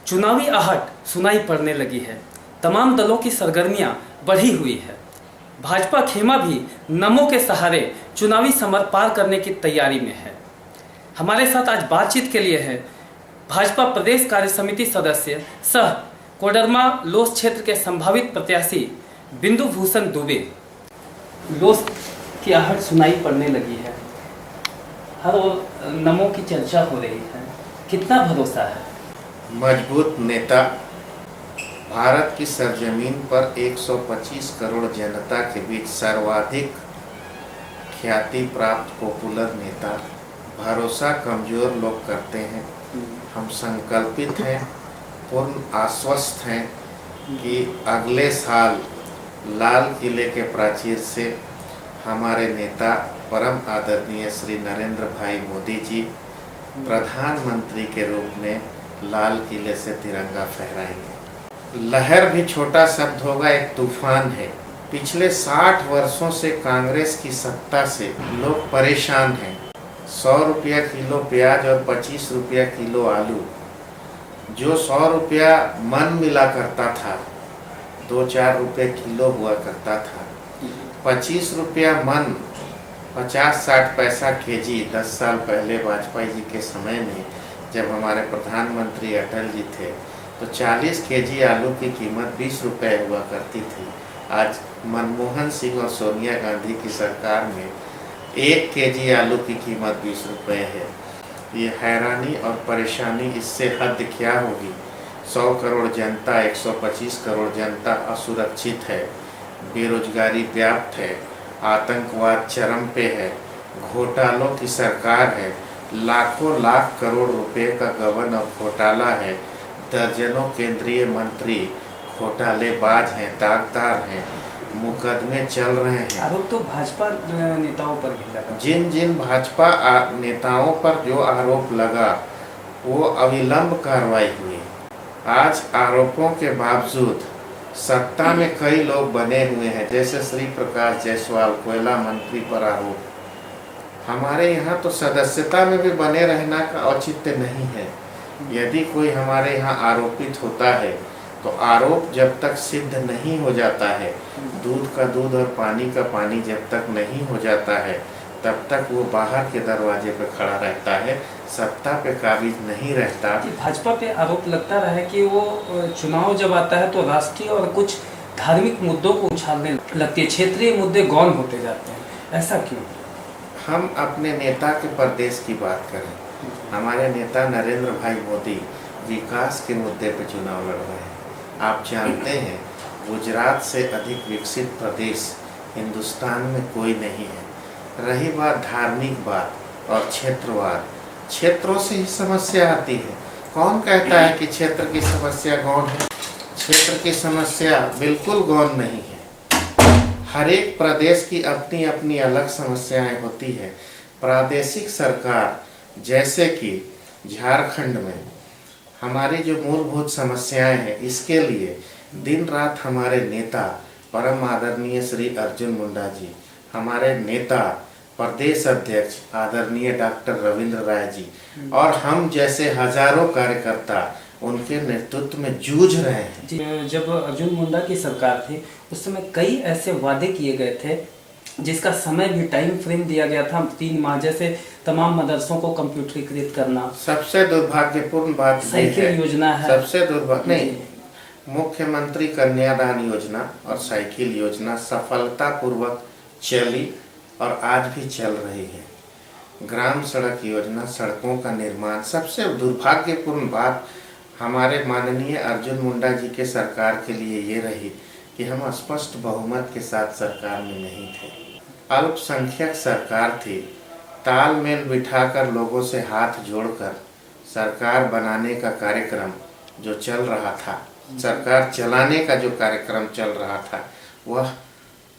चुनावी आहट सुनाई पड़ने लगी है। तमाम दलों की सरगर्मियां बढ़ी हुई है। भाजपा खेमा भी नमो के सहारे चुनावी समर पार करने की तैयारी में है। हमारे साथ आज बातचीत के लिए है भाजपा प्रदेश कार्य समिति सदस्य सह कोडरमा लोस क्षेत्र के संभावित प्रत्याशी बिंदु भूषण दुबे। लोस की आहट सुनाई पड़ने लगी है, हर ओर नमो की चर्चा हो रही है, कितना भरोसा है? मजबूत नेता, भारत की सरजमीन पर 125 करोड़ जनता के बीच सर्वाधिक ख्याति प्राप्त पॉपुलर नेता। भरोसा कमजोर लोग करते हैं। हम संकल्पित हैं, पूर्ण आश्वस्त हैं कि अगले साल लाल किले के प्राचीर से हमारे नेता परम आदरणीय श्री नरेंद्र भाई मोदी जी प्रधानमंत्री के रूप में लाल किले से तिरंगा फहराएंगे। लहर भी छोटा शब्द होगा, एक तूफान है। पिछले 60 वर्षों से कांग्रेस की सत्ता से लोग परेशान हैं। 100 रुपया किलो प्याज और 25 रुपया किलो आलू, जो 100 रुपया मन मिला करता था 2-4 रुपये किलो हुआ करता था। 25 रुपया मन 50-60 पैसा केजी 10 साल पहले वाजपेयी जी के समय में जब हमारे प्रधानमंत्री अटल जी थे तो 40 केजी आलू की कीमत 20 रुपये हुआ करती थी। आज मनमोहन सिंह और सोनिया गांधी की सरकार में 1 केजी आलू की कीमत 20 रुपये है। ये हैरानी और परेशानी, इससे हद क्या होगी। 100 करोड़ जनता, 125 करोड़ जनता असुरक्षित है, बेरोजगारी व्याप्त है, आतंकवाद चरम पे है, घोटालों की सरकार है, लाखों लाख करोड़ रुपए का गबन और घोटाला है, दर्जनों केंद्रीय मंत्री घोटालेबाज हैं, दागदार हैं, मुकदमे चल रहे हैं। आरोप तो भाजपा नेताओं पर भी लगा। जिन भाजपा नेताओं पर जो आरोप लगा वो अविलंब कार्रवाई हुई। आज आरोपों के बावजूद सत्ता में कई लोग बने हुए हैं, जैसे श्री प्रकाश जायसवाल, कोयला मंत्री पर आरोप। हमारे यहाँ तो सदस्यता में भी बने रहना का औचित्य नहीं है। यदि कोई हमारे यहाँ आरोपित होता है तो आरोप जब तक सिद्ध नहीं हो जाता है, दूध का दूध और पानी का पानी जब तक नहीं हो जाता है, तब तक वो बाहर के दरवाजे पर खड़ा रहता है, सत्ता पे काबिज नहीं रहता। भाजपा पे आरोप लगता रहा है कि वो चुनाव जब आता है तो राष्ट्रीय और कुछ धार्मिक मुद्दों को उछालने लगती है, क्षेत्रीय मुद्दे गौण होते जाते हैं, ऐसा क्यों? हम अपने नेता के प्रदेश की बात करें, हमारे नेता नरेंद्र भाई मोदी विकास के मुद्दे पे चुनाव लड़ रहे हैं। आप जानते हैं गुजरात से अधिक विकसित प्रदेश हिंदुस्तान में कोई नहीं है। रही बात धार्मिक बात और क्षेत्रवाद, क्षेत्रों से ही समस्या आती है। कौन कहता है कि क्षेत्र की समस्या गौण है? क्षेत्र की समस्या बिल्कुल गौण नहीं है। हर एक प्रदेश की अपनी अपनी अलग समस्याएं होती है। प्रादेशिक सरकार, जैसे कि झारखंड में हमारी जो मूलभूत समस्याएं हैं, इसके लिए दिन रात हमारे नेता परम आदरणीय श्री अर्जुन मुंडा जी, हमारे नेता प्रदेश अध्यक्ष आदरणीय डॉक्टर रविंद्र राय जी और हम जैसे हजारों कार्यकर्ता उनके नेतृत्व में जूझ रहे हैं। जब अर्जुन मुंडा की सरकार थी उस समय कई ऐसे वादे किए गए थे जिसका समय भी टाइम फ्रेम दिया गया था 3 माह, जैसे तमाम मदरसों को कंप्यूटरीकृत करना। सबसे दुर्भाग्यपूर्ण बात साइकिल योजना है, सबसे दुर्भाग्य नहीं, मुख्यमंत्री कन्यादान योजना और साइकिल योजना सफलतापूर्वक चली और आज भी चल रही है। ग्राम सड़क योजना, सड़कों का निर्माण। सबसे दुर्भाग्यपूर्ण बात हमारे माननीय अर्जुन मुंडा जी के सरकार के लिए ये रही कि हम स्पष्ट बहुमत के साथ सरकार में नहीं थे। अल्पसंख्यक सरकार थी। तालमेल बिठाकर लोगों से हाथ जोड़कर सरकार बनाने का कार्यक्रम जो चल रहा था, सरकार चलाने का जो कार्यक्रम चल रहा था, वह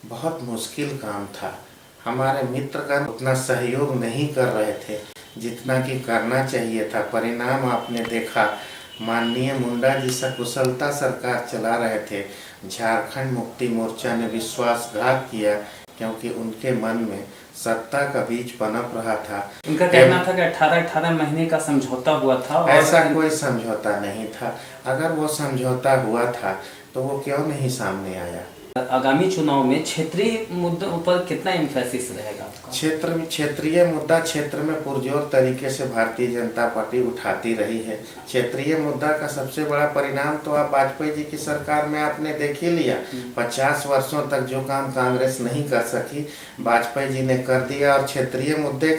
बहुत मुश्किल काम था। हमारे मित्रगण उतना सहयोग नहीं कर रहे थे जितना कि करना चाहिए था। परिणाम आपने देखा, माननीय मुंडा जी सकुशलता सरकार चला रहे थे। झारखंड मुक्ति मोर्चा ने विश्वासघात किया क्योंकि उनके मन में सत्ता का बीज पनप रहा था। उनका कहना था कि 18-18 महीने का समझौता हुआ था और ऐसा कोई समझौता नहीं था। अगर वो समझौता हुआ था तो वो क्यों नहीं सामने आया? आगामी चुनाव में क्षेत्रीय मुद्दों पर कितना एम्फेसिस रहेगा आपका? क्षेत्रीय मुद्दा क्षेत्र में पुरजोर तरीके से भारतीय जनता पार्टी उठाती रही है। क्षेत्रीय मुद्दा का सबसे बड़ा परिणाम तो आप वाजपेयी जी की सरकार में आपने देख ही लिया। 50 वर्षों तक जो काम कांग्रेस नहीं कर सकी, वाजपेयी जी ने कर दिया। और क्षेत्रीय मुद्दे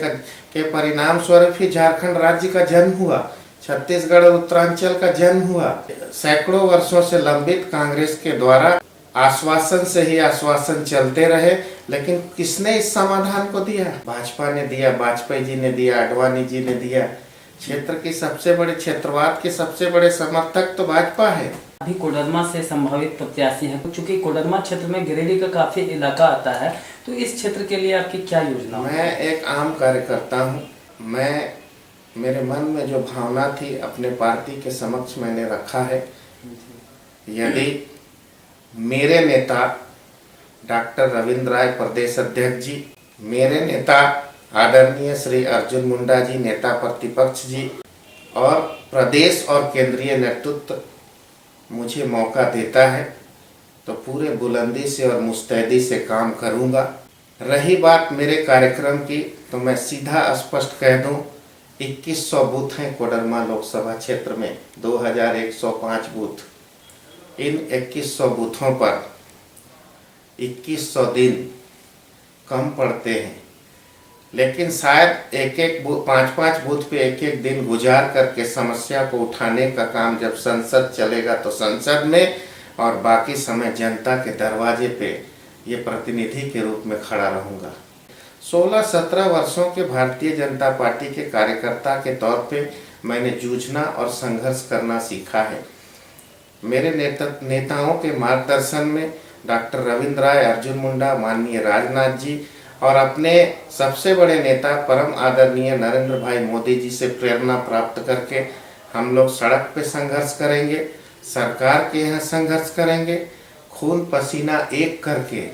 के परिणाम स्वरूप ही झारखंड राज्य का जन्म हुआ, छत्तीसगढ़ और उत्तरांचल का जन्म हुआ। सैकड़ों वर्षों से लंबित कांग्रेस के द्वारा आश्वासन से ही आश्वासन चलते रहे, लेकिन किसने इस समाधान को दिया? भाजपा ने दिया, वाजपेयी जी ने दिया, आडवाणी जी ने दिया। क्षेत्र की सबसे बड़े क्षेत्रवाद के सबसे बड़े समर्थक तो भाजपा है। अभी कोडरमा से संभावित प्रत्याशी हैं, चूंकि कोडरमा क्षेत्र में गिरिडीह का काफी इलाका आता है, तो इस क्षेत्र के लिए आपकी क्या योजना? मैं एक आम कार्यकर्ता हूँ। मेरे मन में जो भावना थी अपने पार्टी के समक्ष मैंने रखा है। यदि मेरे नेता डॉक्टर रविंद्र राय प्रदेश अध्यक्ष जी, मेरे नेता आदरणीय श्री अर्जुन मुंडा जी नेता प्रतिपक्ष जी और प्रदेश और केंद्रीय नेतृत्व मुझे मौका देता है तो पूरे बुलंदी से और मुस्तैदी से काम करूंगा। रही बात मेरे कार्यक्रम की, तो मैं सीधा स्पष्ट कह दूं, 2100 बूथ हैं कोडरमा लोकसभा क्षेत्र में, 2105 बूथ। इन 2100 बूथों पर 2100 दिन कम पड़ते हैं, लेकिन शायद एक 5-5 बूथ पे एक दिन गुजार करके समस्या को उठाने का काम जब संसद चलेगा तो संसद में, और बाकी समय जनता के दरवाजे पे ये प्रतिनिधि के रूप में खड़ा रहूँगा। 16-17 वर्षों के भारतीय जनता पार्टी के कार्यकर्ता के तौर पे मैंने जूझना और संघर्ष करना सीखा है। मेरे नेताओं के मार्गदर्शन में डॉक्टर रविंद्र राय, अर्जुन मुंडा, माननीय राजनाथ जी और अपने सबसे बड़े नेता परम आदरणीय नरेंद्र भाई मोदी जी से प्रेरणा प्राप्त करके हम लोग सड़क पे संघर्ष करेंगे, सरकार के यहाँ संघर्ष करेंगे, खून पसीना एक करके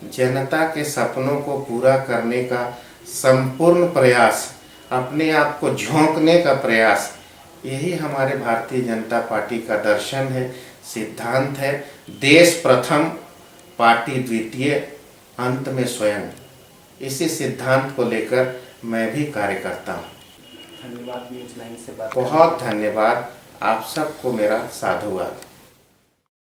जनता के सपनों को पूरा करने का संपूर्ण प्रयास, अपने आप को झोंकने का प्रयास, यही हमारे भारतीय जनता पार्टी का दर्शन है, सिद्धांत है। देश प्रथम, पार्टी द्वितीय, अंत में स्वयं। इसी सिद्धांत को लेकर मैं भी कार्य करता हूँ। धन्यवाद न्यूज़ 9 से बात। बहुत धन्यवाद। आप सबको मेरा साधुवाद।